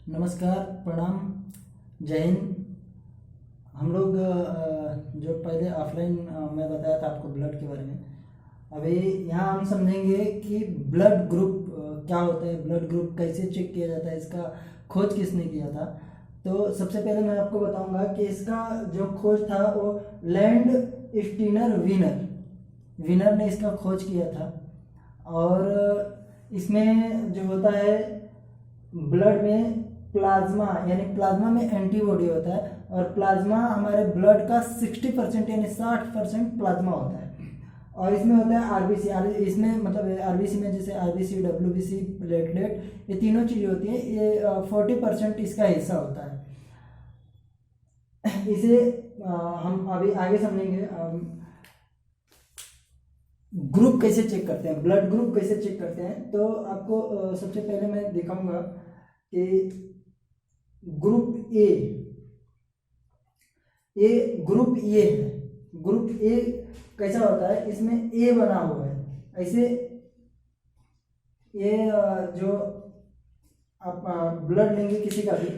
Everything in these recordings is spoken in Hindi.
नमस्कार, प्रणाम, जय हिंद। हम लोग जो पहले ऑफलाइन मैं बताया था आपको ब्लड के बारे में, अभी यहाँ हम समझेंगे कि ब्लड ग्रुप क्या होता है, ब्लड ग्रुप कैसे चेक किया जाता है, इसका खोज किसने किया था। तो सबसे पहले मैं आपको बताऊंगा कि इसका जो खोज था वो लैंड स्टीनर विनर ने इसका खोज किया था। और इसमें जो होता है ब्लड में प्लाज्मा, यानी प्लाज्मा में एंटीबॉडी होता है, और प्लाज्मा हमारे ब्लड का 60% यानी 60% प्लाज्मा होता है। और इसमें होता है आरबीसी, इसमें मतलब आरबीसी में जैसे आरबीसी, डब्ल्यूबीसी, प्लेटलेट, ये तीनों चीज़ें होती हैं। ये 40% इसका हिस्सा होता है। इसे हम अभी आगे समझेंगे। ग्रुप कैसे चेक करते हैं, ब्लड ग्रुप कैसे चेक करते हैं। तो आपको सबसे पहले मैं दिखाऊंगा कि ग्रुप ए ग्रुप ए है। ग्रुप ए कैसा होता है, इसमें ए बना हुआ है ऐसे। ये जो आप ब्लड लेंगे किसी का भी,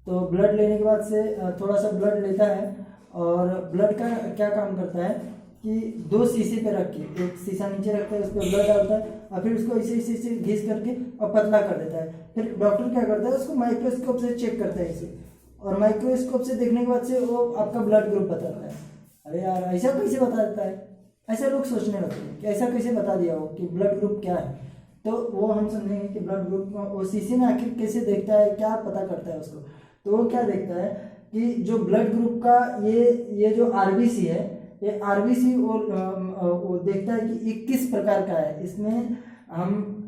तो ब्लड लेने के बाद से थोड़ा सा ब्लड लेता है, और ब्लड का क्या काम करता है कि दो शीशे पे रख के, एक शीशा नीचे रखता है, उस पर ब्लड डालता है, और फिर उसको इसे घिस करके और पतला कर देता है। फिर डॉक्टर क्या करता है, उसको माइक्रोस्कोप से चेक करता है इसे, और माइक्रोस्कोप से देखने के बाद से वो आपका ब्लड ग्रुप बताता है। अरे यार, ऐसा कैसे बता देता है, ऐसा लोग सोचने लगते हैं कि ऐसा कैसे बता दिया हो कि ब्लड ग्रुप क्या है। तो वो हम समझेंगे कि ब्लड ग्रुप वो शीशे में आखिर कैसे देखता है, क्या पता करता है उसको। तो वो क्या देखता है कि जो ब्लड ग्रुप का ये जो आरबीसी है, ये आरबीसी वो देखता है कि ये किस प्रकार का है। इसमें हम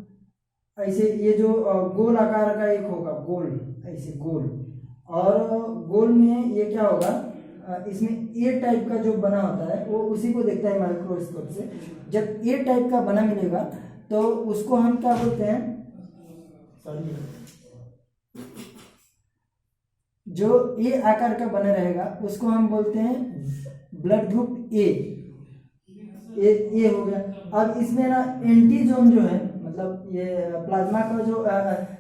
ऐसे ये जो गोल आकार का एक होगा, गोल ऐसे गोल, और गोल में ये क्या होगा, इसमें ए टाइप का जो बना होता है वो उसी को देखता है माइक्रोस्कोप से। जब ए टाइप का बना मिलेगा तो उसको हम क्या बोलते हैं, सॉरी, जो ए आकार का बना रहेगा उसको हम बोलते हैं ब्लड ग्रुप ए हो गया। अब इसमें ना एंटीजोन जो है, मतलब ये प्लाज्मा का जो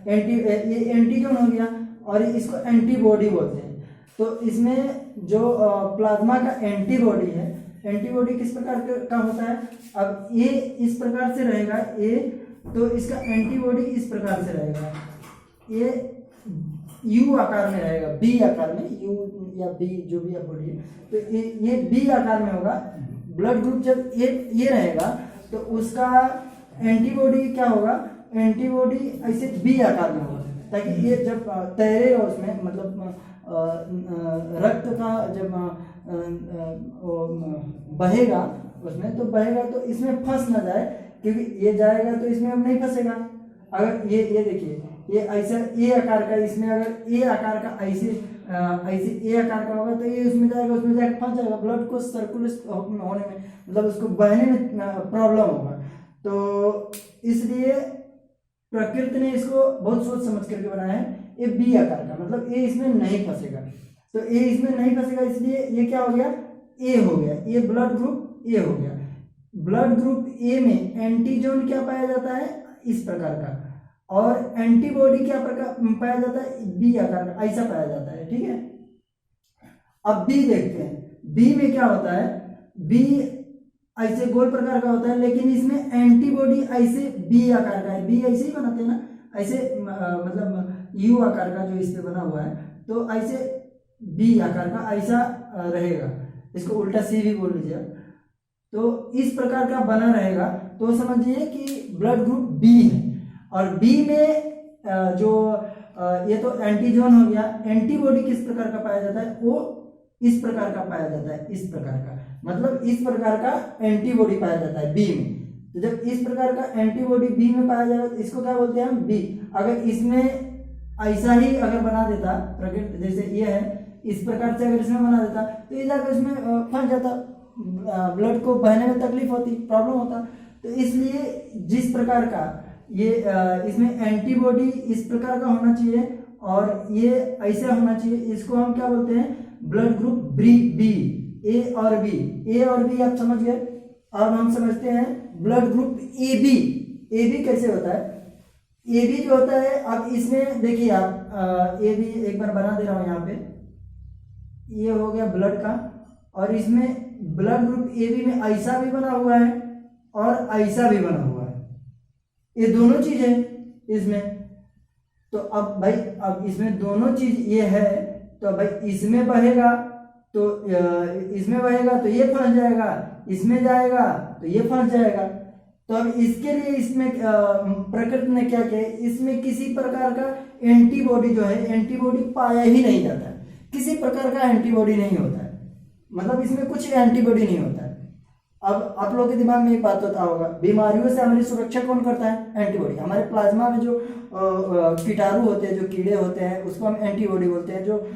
ये एंटीजोन हो गया, और इसको एंटीबॉडी बोलते हैं। तो इसमें जो प्लाज्मा का एंटीबॉडी है, एंटीबॉडी किस प्रकार का होता है। अब ये इस प्रकार से रहेगा ए, तो इसका एंटीबॉडी इस प्रकार से रहेगा, ये यू आकार में रहेगा, बी आकार में, यू या बी जो भी आप बोलिए, तो ये बी आकार में होगा। ब्लड ग्रुप जब ये रहेगा तो उसका एंटीबॉडी क्या होगा, एंटीबॉडी ऐसे बी आकार में होगा, ताकि ये जब तैरेगा उसमें, मतलब रक्त का जब बहेगा उसमें, तो बहेगा तो इसमें फंस ना जाए, क्योंकि ये जाएगा तो इसमें अब नहीं फंसेगा। अगर ये देखिए, ये ऐसा ए आकार का, इसमें अगर ए आकार का ऐसे ए आकार का होगा तो ये उसमें जाएगा, उसमें जाकर फंस जाएगा, ब्लड को सर्कुलेट होने में, मतलब उसको बहने में प्रॉब्लम होगा। तो इसलिए प्रकृति ने इसको बहुत सोच समझ करके बनाया है। ये बी आकार का, मतलब ए इसमें नहीं फंसेगा, तो ए इसमें नहीं फंसेगा, इसलिए ये क्या हो गया, ए हो गया, ये ब्लड ग्रुप ए हो गया। ब्लड ग्रुप ए में एंटीजोन क्या पाया जाता है, इस प्रकार का, और एंटीबॉडी क्या प्रकार पाया जाता है, बी आकार का, ऐसा पाया जाता है। ठीक है, अब बी देखते हैं। बी में क्या होता है, बी ऐसे गोल प्रकार का होता है, लेकिन इसमें एंटीबॉडी ऐसे बी आकार का है। बी ऐसे ही बनाते हैं ना, ऐसे मतलब यू आकार का जो इस पे बना हुआ है, तो ऐसे बी आकार का ऐसा रहेगा, इसको उल्टा सी भी बोल लीजिए। तो इस प्रकार का बना रहेगा, तो समझिए कि ब्लड ग्रुप बी है। और बी में जो ये तो एंटीजोन हो गया, एंटीबॉडी किस प्रकार का पाया जाता है, वो इस प्रकार का पाया जाता है, इस प्रकार का, मतलब इस प्रकार का एंटीबॉडी पाया जाता है बी में। तो जब इस प्रकार का एंटीबॉडी बी में पाया जाएगा तो इसको क्या बोलते हैं हम, बी। अगर इसमें ऐसा ही अगर बना देता प्रकृति, जैसे ये है, इस प्रकार से अगर इसमें बना देता तो ये जाकर इसमें फंस जाता, ब्लड को बहने में तकलीफ होती, प्रॉब्लम होता। तो इसलिए जिस प्रकार का ये इसमें एंटीबॉडी इस प्रकार का होना चाहिए और ये ऐसा होना चाहिए, इसको हम क्या बोलते हैं, ब्लड ग्रुप बी। ए और बी आप समझ गए। अब हम समझते हैं ब्लड ग्रुप ए बी कैसे होता है। ए बी जो होता है, अब इसमें देखिए आप ए बी एक बार बना दे रहा हूं यहाँ पे, ये हो गया ब्लड का, और इसमें ब्लड ग्रुप ए बी में ऐसा भी बना हुआ है और ऐसा भी बना हुआ है, ये दोनों चीज है इसमें। तो अब भाई अब इसमें दोनों चीज ये है, तो भाई इसमें बहेगा तो इसमें बहेगा तो ये फंस जाएगा, इसमें जाएगा तो ये फंस जाएगा। तो अब इसके लिए इसमें प्रकृति ने क्या किया, इसमें किसी प्रकार का एंटीबॉडी जो है, एंटीबॉडी पाया ही नहीं जाता है, किसी प्रकार का एंटीबॉडी नहीं होता है, मतलब इसमें कुछ एंटीबॉडी नहीं होता है। अब आप लोगों के दिमाग में एक बात होता होगा, बीमारियों से हमारी सुरक्षा कौन करता है, एंटीबॉडी। हमारे प्लाज्मा में जो कीटाणु होते हैं, जो कीड़े होते हैं, उसको हम एंटीबॉडी बोलते हैं। जो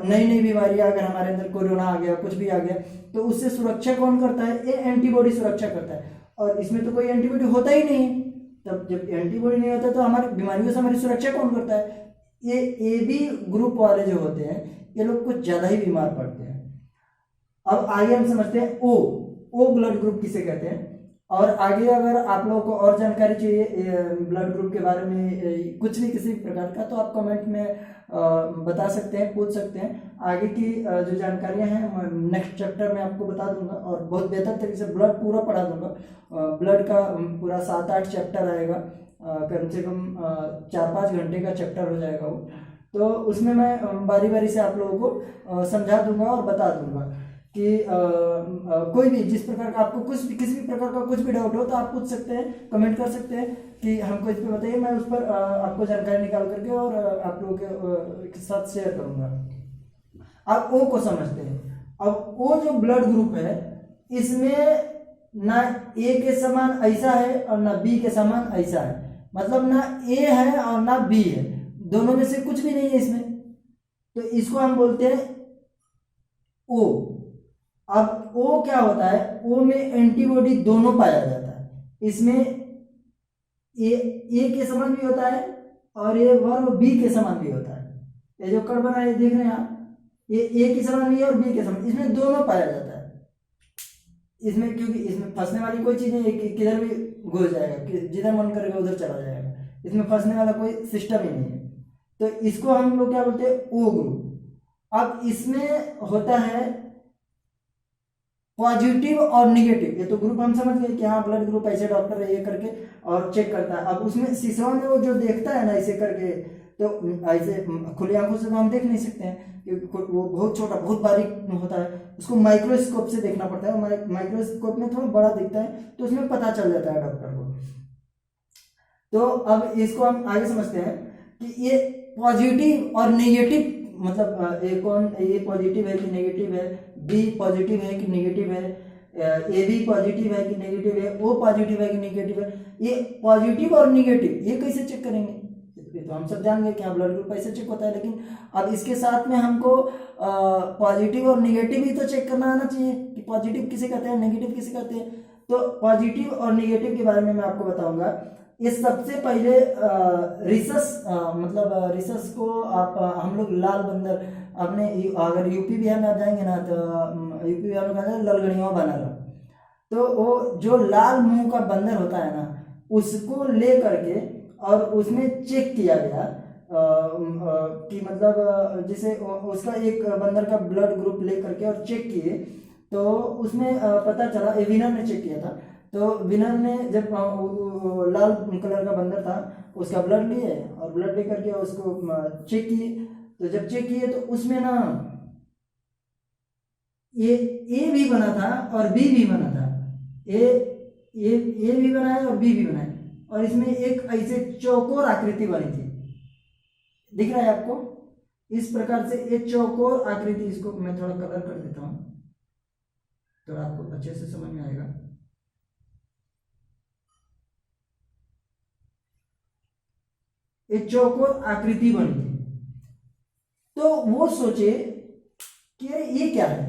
नई नई बीमारियां, अगर हमारे अंदर कोरोना आ गया, कुछ भी आ गया, तो उससे सुरक्षा कौन करता है, ये एंटीबॉडी सुरक्षा करता है। और इसमें तो कोई एंटीबॉडी होता ही नहीं है, तब जब एंटीबॉडी नहीं होता तो हमारी बीमारियों से हमारी सुरक्षा कौन करता है, ये ए बी ग्रुप वाले जो होते हैं, ये लोग कुछ ज्यादा ही बीमार पड़ते हैं। अब आगे हम समझते हैं ओ ब्लड ग्रुप किसे कहते हैं। और आगे अगर आप लोगों को और जानकारी चाहिए ब्लड ग्रुप के बारे में, कुछ भी किसी प्रकार का, तो आप कमेंट में बता सकते हैं, पूछ सकते हैं। आगे की जो जानकारियां हैं नेक्स्ट चैप्टर में आपको बता दूंगा, और बहुत बेहतर तरीके से ब्लड पूरा पढ़ा दूंगा। ब्लड का पूरा 7-8 चैप्टर आएगा, कम से कम 4-5 घंटे का चैप्टर हो जाएगा वो। तो उसमें मैं बारी बारी से आप लोगों को समझा दूंगा और बता दूंगा कि कोई भी जिस प्रकार का आपको कुछ भी, किसी भी प्रकार का कुछ भी डाउट हो तो आप पूछ सकते हैं, कमेंट कर सकते हैं कि हमको इस पर बताइए, मैं उस पर आपको जानकारी निकाल करके और आप लोगों के साथ शेयर करूंगा। अब ओ को समझते हैं। अब ओ जो ब्लड ग्रुप है, इसमें ना ए के समान ऐसा है और ना बी के समान ऐसा है, मतलब ना ए है और ना बी है, दोनों में से कुछ भी नहीं है इसमें। तो इसको हम बोलते हैं ओ। अब ओ क्या होता है, ओ में एंटीबॉडी दोनों पाया जाता है। इसमें ए के समान भी होता है और ये वर्ब बी के समान भी होता है। ये जो कड़ बना है देख रहे हैं आप, ये ए के समान भी है और बी के समान, इसमें दोनों पाया जाता है। इसमें क्योंकि इसमें फंसने वाली कोई चीज नहीं है, किधर भी घुस जाएगा, जिधर मन करेगा उधर चला जाएगा, इसमें फंसने वाला कोई सिस्टम ही नहीं है। तो इसको हम लोग क्या बोलते हैं, ओ ग्रुप। अब इसमें होता है पॉजिटिव और निगेटिव। ये तो ग्रुप हम समझ गए कि हाँ ब्लड ग्रुप ऐसे डॉक्टर है ये करके और चेक करता है। अब उसमें शीशा में वो जो देखता है ना ऐसे करके, तो ऐसे खुली आंखों से तो हम देख नहीं सकते हैं, क्योंकि वो बहुत छोटा बहुत बारीक होता है, उसको माइक्रोस्कोप से देखना पड़ता है। माइक्रोस्कोप में थोड़ा बड़ा दिखता है तो उसमें पता चल जाता है डॉक्टर को। तो अब इसको हम आगे समझते हैं कि ये पॉजिटिव और नेगेटिव, मतलब ए पॉजिटिव है कि नेगेटिव है, बी पॉजिटिव है कि नेगेटिव है, ए बी पॉजिटिव है कि नेगेटिव है, ओ पॉजिटिव है कि नेगेटिव है। ये पॉजिटिव और नेगेटिव ये कैसे चेक करेंगे, तो हम सब जान गए कि ब्लड ग्रुप कैसे चेक होता है, लेकिन अब इसके साथ में हमको पॉजिटिव और नेगेटिव भी तो चेक करना आना चाहिए कि पॉजिटिव किसे कहते हैं, नेगेटिव किसे कहते हैं। तो पॉजिटिव और नेगेटिव के बारे में मैं आपको बताऊंगा। ये सबसे पहले रिसस, मतलब रिसस को आप हम लोग लाल बंदर, आपने अगर यूपी बिहार में आप जाएंगे ना तो यूपी बिहार में कहते हैं ललगड़िया बना लो, तो वो जो लाल मुंह का बंदर होता है ना, उसको ले करके और उसमें चेक किया गया कि मतलब जैसे उसका एक बंदर का ब्लड ग्रुप ले करके और चेक किए, तो उसमें पता चला, विनर ने चेक किया था, तो विनर ने जब लाल कलर का बंदर था उसका ब्लड लिए और ब्लड ले करके उसको चेक किए, तो जब चेक किए तो उसमें ना ए भी बना था और बी भी बना था, ए भी बना है और बी भी बना है, और इसमें एक ऐसे चौकोर आकृति बनी थी, दिख रहा है आपको, इस प्रकार से एक चौकोर आकृति, इसको मैं थोड़ा कलर कर देता हूं तो आपको अच्छे से समझ में आएगा। एक चौकोर आकृति बनी थी, तो वो सोचे कि ये क्या है,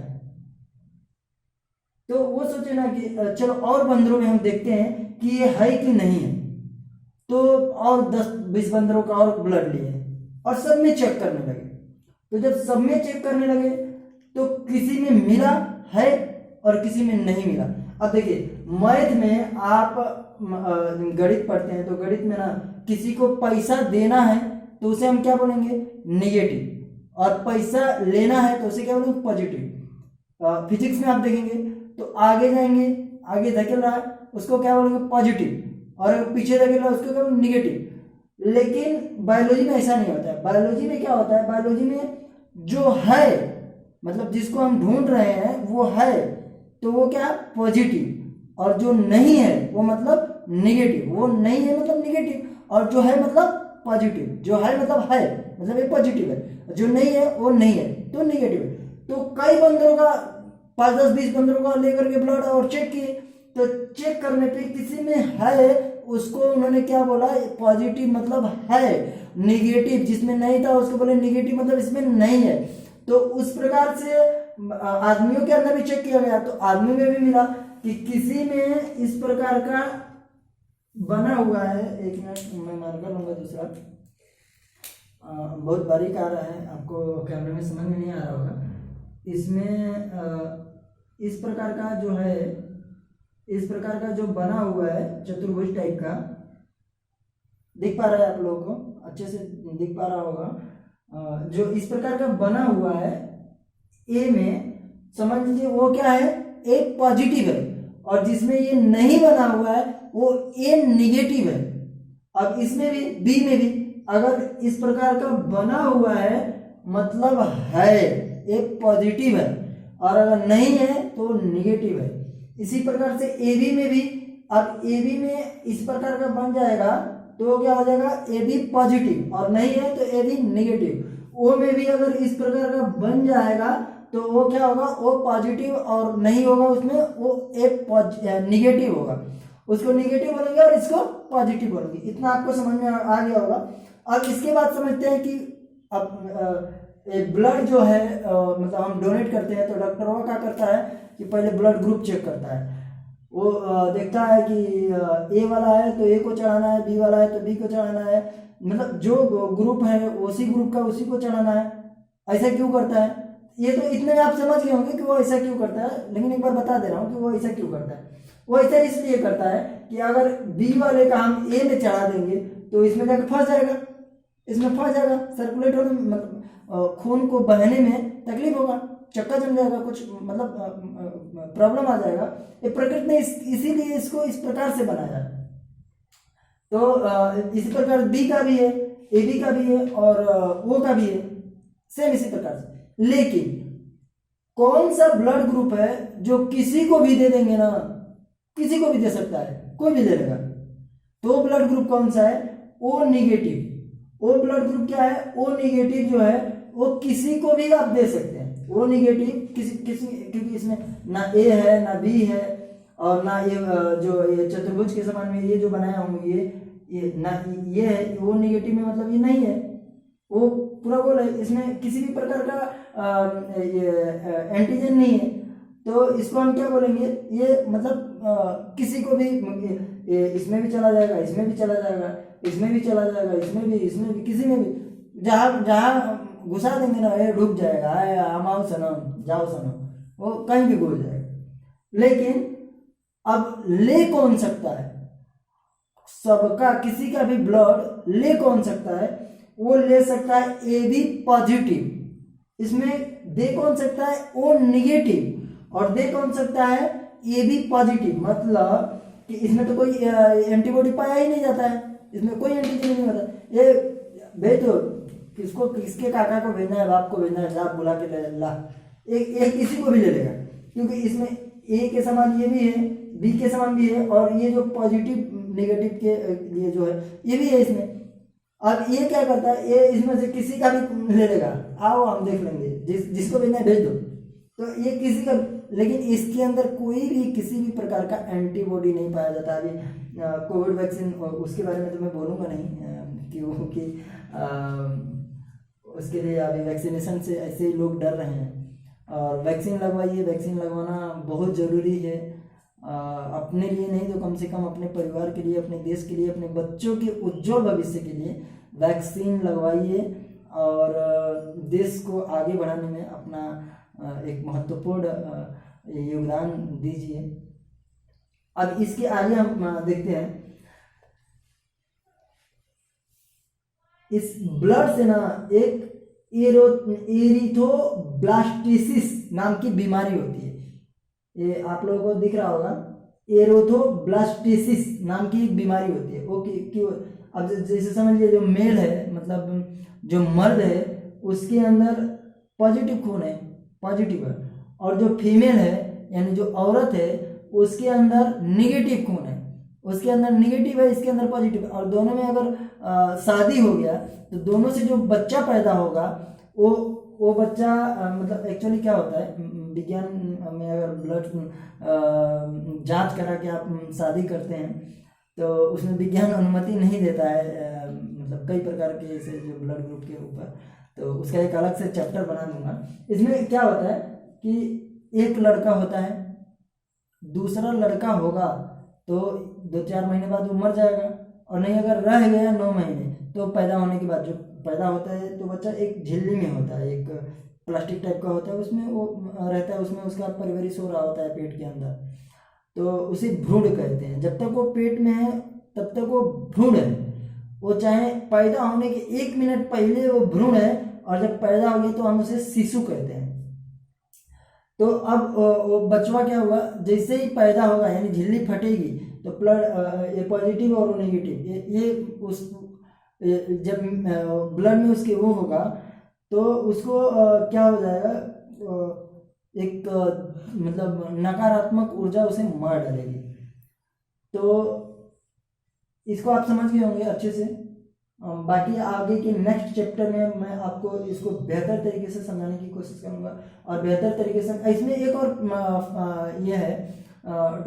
तो वो सोचे ना कि चलो और बंदरों में हम देखते हैं कि ये है कि नहीं है, तो और 10-20 बंदरों का और ब्लड लिए और सब में चेक करने लगे। तो जब सब में चेक करने लगे तो किसी में मिला है और किसी में नहीं मिला। अब देखिए मैथ में आप गणित पढ़ते हैं तो गणित में ना किसी को पैसा देना है तो उसे हम क्या बोलेंगे, नेगेटिव, और पैसा लेना है तो उसे क्या बोलेंगे, पॉजिटिव। फिजिक्स में आप देखेंगे तो आगे जाएंगे, आगे धकेल रहा है उसको क्या बोलेंगे, पॉजिटिव, और अगर पीछे धकेल रहा है उसको क्या बोलेंगे, निगेटिव। लेकिन बायोलॉजी में ऐसा नहीं होता है। बायोलॉजी में क्या होता है, बायोलॉजी में जो है मतलब जिसको हम ढूंढ रहे हैं वो है तो वो क्या, पॉजिटिव, और जो नहीं है वो मतलब नेगेटिव। वो नहीं है मतलब नेगेटिव, और जो है मतलब पॉजिटिव। जो है मतलब ये पॉजिटिव है, जो नहीं है वो नहीं है तो नेगेटिव है। तो कई बंदरों का 5, 10, 20 बंदरों का लेकर के ब्लड और चेक किए, तो चेक करने पे किसी में है, उसको उन्होंने क्या बोला, पॉजिटिव मतलब है, नेगेटिव जिसमें नहीं था उसको बोले नेगेटिव मतलब इसमें नहीं है। तो उस प्रकार से आदमियों के अंदर भी चेक किया गया तो आदमी में भी मिला कि किसी में इस प्रकार का बना हुआ है। एक मिनट मैं मार्कर लूंगा दूसरा, बहुत बारीक आ रहा है, आपको कैमरे में समझ में नहीं आ रहा होगा। इसमें इस प्रकार का जो है, इस प्रकार का जो बना हुआ है चतुर्भुज टाइप का, दिख पा रहा है आप लोगों को, अच्छे से दिख पा रहा होगा। जो इस प्रकार का बना हुआ है ए में, समझ लीजिए वो क्या है, ए पॉजिटिव है, और जिसमें ये नहीं बना हुआ है वो ए निगेटिव है। अब इसमें भी, बी में भी अगर इस प्रकार का बना हुआ है मतलब है, ए पॉजिटिव है, और अगर नहीं है तो निगेटिव है। इसी प्रकार से ए बी में भी, अब ए बी में इस प्रकार का बन जाएगा तो क्या हो जाएगा, ए बी पॉजिटिव, और नहीं है तो ए बी निगेटिव। ओ में भी अगर इस प्रकार का बन जाएगा तो वो क्या होगा, ओ पॉजिटिव, और नहीं होगा उसमें वो ए निगेटिव होगा। उसको निगेटिव बोलेंगे और इसको पॉजिटिव बोलेंगे। इतना आपको समझ में आ गया होगा। अब इसके बाद समझते हैं कि अब ब्लड जो है मतलब हम डोनेट करते हैं तो डॉक्टर वो क्या करता है कि पहले ब्लड ग्रुप चेक करता है। वो देखता है कि ए वाला है तो ए को चढ़ाना है, बी वाला है तो बी को चढ़ाना है, मतलब जो ग्रुप है उसी ग्रुप का उसी को चढ़ाना है। ऐसा क्यों करता है, ये तो इतने में आप समझ गए होंगे कि वो ऐसा क्यों करता है, लेकिन एक बार बता दे रहा हूँ कि वो ऐसा क्यों करता है। वो ऐसा इसलिए करता है कि अगर बी वाले का हम ए में चढ़ा देंगे तो इसमें जाकर फंस जाएगा, इसमें फंस जाएगा, सर्कुलेट होने मतलब खून को बहने में तकलीफ होगा, चक्का जम जाएगा, कुछ मतलब प्रॉब्लम आ जाएगा। ये प्रकृति ने इसीलिए इसको इस प्रकार से बनाया। तो इसी प्रकार बी का भी है, ए बी का भी है, और ओ का भी है, सेम इसी प्रकार से। लेकिन कौन सा ब्लड ग्रुप है जो किसी को भी दे देंगे ना, किसी को भी दे सकता है, कोई भी दे देगा, तो ब्लड ग्रुप कौन सा है, O negative. O blood group क्या है, ओ निगेटिव जो है वो किसी को भी आप दे सकते हैं। ओ निगेटिव किसी क्योंकि इसमें ना ए है ना बी है, और ना ये जो ये चतुर्भुज के समान में ये जो बनाया हूँ ये ना ये है, वो निगेटिव में मतलब ये नहीं है, वो पूरा गोल है, इसमें किसी भी प्रकार का ये एंटीजन नहीं है। तो इसको हम क्या बोलेंगे, ये मतलब किसी को भी इसमें भी चला जाएगा, इसमें भी चला जाएगा, इसमें भी चला जाएगा, इसमें भी, किसी में भी जहाँ घुसा देंगे ना ये डूब जाएगा, हम आओ सनम जाओ सनम, वो कहीं भी घुस जाएगा। लेकिन अब ले कौन सकता है, सबका किसी का भी ब्लड ले कौन सकता है, वो ले सकता है ए बी पॉजिटिव, इसमें दे कौन सकता है ओ निगेटिव, और दे कौन सकता है ए बी पॉजिटिव। मतलब कि इसमें तो कोई एंटीबॉडी पाया ही नहीं जाता है, इसमें कोई एंटीजन नहीं होता। ये भेज दो, किसको, किसके काका को भेजना है, बाप को भेजना है, आप बुला के ले ला, एक किसी को भी ले लेगा, क्योंकि इसमें ए के समान ये भी है, बी के समान भी है, और ये जो पॉजिटिव नेगेटिव के लिए जो है ये भी है इसमें। अब ये क्या करता है, ये इसमें से किसी का भी ले लेगा, आओ हम देख लेंगे, जिसको भेजना है भेज दो, तो ये किसी का। लेकिन इसके अंदर कोई भी किसी भी प्रकार का एंटीबॉडी नहीं पाया जाता। अभी कोविड वैक्सीन, उसके बारे में तो मैं बोलूँगा नहीं क्योंकि उसके लिए अभी वैक्सीनेशन से ऐसे ही लोग डर रहे हैं, और वैक्सीन लगवाइए, वैक्सीन लगवाना बहुत ज़रूरी है, अपने लिए नहीं तो कम से कम अपने परिवार के लिए, अपने देश के लिए, अपने बच्चों के उज्जवल भविष्य के लिए वैक्सीन लगवाइए, और देश को आगे बढ़ाने में अपना एक महत्वपूर्ण योगदान दीजिए। अब इसके आगे हम देखते हैं, इस ब्लड से ना एक एरिथ्रोब्लास्टिसिस नाम की बीमारी होती है। ये आप लोगों को दिख रहा होगा, एरिथ्रोब्लास्टिसिस नाम की एक बीमारी होती है। वो क्यों, अब जैसे समझ लीजिए जो मेल है, मतलब जो मर्द है उसके अंदर पॉजिटिव खून है, पॉजिटिव है, और जो फीमेल है यानी जो औरत है उसके अंदर निगेटिव खून है। उसके अंदर निगेटिव है, इसके अंदर पॉजिटिव है, और दोनों में अगर शादी हो गया तो दोनों से जो बच्चा पैदा होगा वो बच्चा मतलब एक्चुअली क्या होता है, विज्ञान में अगर ब्लड जांच करा के आप शादी करते हैं तो उसमें विज्ञान अनुमति नहीं देता है, मतलब कई प्रकार के ऐसे जो ब्लड ग्रुप के ऊपर, तो उसका एक अलग से चैप्टर बना दूंगा। इसमें क्या होता है कि एक लड़का होता है, दूसरा लड़का होगा तो 2-4 महीने बाद वो मर जाएगा, और नहीं अगर रह गया 9 महीने तो पैदा होने के बाद जो पैदा होता है तो बच्चा एक झिल्ली में होता है, एक प्लास्टिक टाइप का होता है, उसमें वो रहता है, उसमें उसका परवरिश हो रहा होता है पेट के अंदर, तो उसे भ्रूण कहते हैं। जब तक वो पेट में है तब तक वो भ्रूण है, वो चाहे पैदा होने के 1 मिनट पहले वो भ्रूण है, और जब पैदा हो गया तो हम उसे शिशु कहते हैं। तो अब वो बचवा क्या होगा, जैसे ही पैदा होगा यानी झिल्ली फटेगी तो ब्लड ये पॉजिटिव और नेगेटिव ये उस जब ब्लड में उसके वो होगा तो उसको क्या हो जाएगा, एक मतलब नकारात्मक ऊर्जा उसे मार डालेगी। तो इसको आप समझ गए होंगे अच्छे से। बाकी आगे के नेक्स्ट चैप्टर में मैं आपको इसको बेहतर तरीके से समझाने की कोशिश करूंगा, और बेहतर तरीके से इसमें एक और ये है,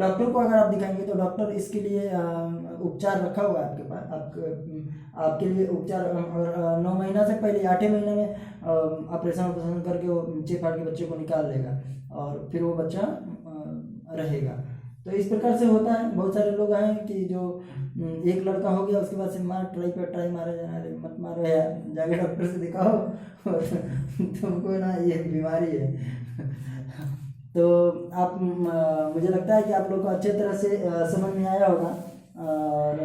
डॉक्टर को अगर आप दिखाएंगे तो डॉक्टर इसके लिए उपचार रखा हुआ है आपके पास, आपके लिए उपचार 9 महीना से पहले 8वें महीने में ऑपरेशन करके वो चीर फाड़ के बच्चे को निकाल लेगा, और फिर वो बच्चा रहेगा। तो इस प्रकार से होता है। बहुत सारे लोग आए कि जो एक लड़का हो गया उसके बाद से ट्राई पे ट्राई मारे जाना, अरे मत मारो यार, जाके डॉक्टर से दिखाओ तुमको ना ये बीमारी है। तो आप मुझे लगता है कि आप लोग को अच्छे तरह से समझ में आया होगा, और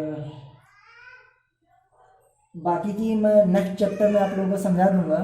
बाकी की मैं नेक्स्ट चैप्टर में आप लोगों को समझा दूंगा।